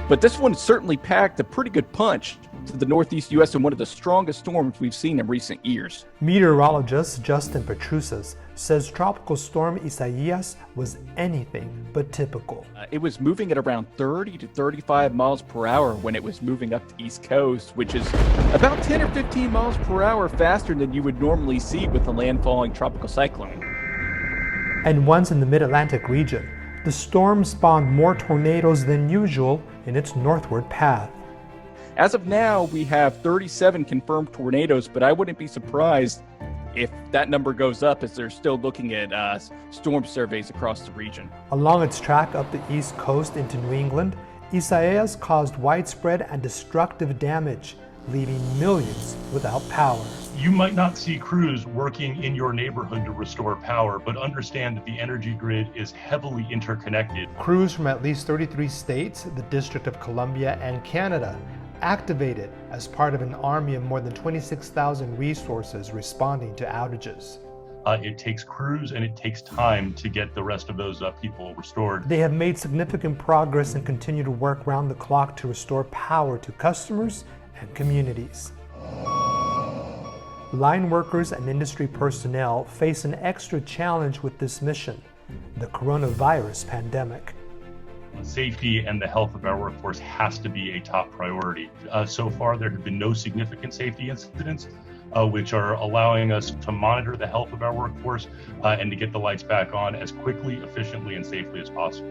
But this one certainly packed a pretty good punch to the Northeast U.S. in one of the strongest storms we've seen in recent years. Meteorologist Justin Petrusas says Tropical Storm Isaias was anything but typical. It was moving at around 30 to 35 miles per hour when it was moving up the East Coast, which is about 10 or 15 miles per hour faster than you would normally see with a landfalling tropical cyclone. And once in the mid-Atlantic region, the storm spawned more tornadoes than usual in its northward path. As of now, we have 37 confirmed tornadoes, but I wouldn't be surprised if that number goes up as they're still looking at storm surveys across the region. Along its track up the east coast into New England, Isaias caused widespread and destructive damage, leaving millions without power. You might not see crews working in your neighborhood to restore power, but understand that the energy grid is heavily interconnected. Crews from at least 33 states, the District of Columbia, and Canada activated as part of an army of more than 26,000 resources responding to outages. It takes crews and it takes time to get the rest of those people restored. They have made significant progress and continue to work round the clock to restore power to customers and communities. Line workers and industry personnel face an extra challenge with this mission, the coronavirus pandemic. Safety and the health of our workforce has to be a top priority. So far, there have been no significant safety incidents, which are allowing us to monitor the health of our workforce and to get the lights back on as quickly, efficiently, and safely as possible.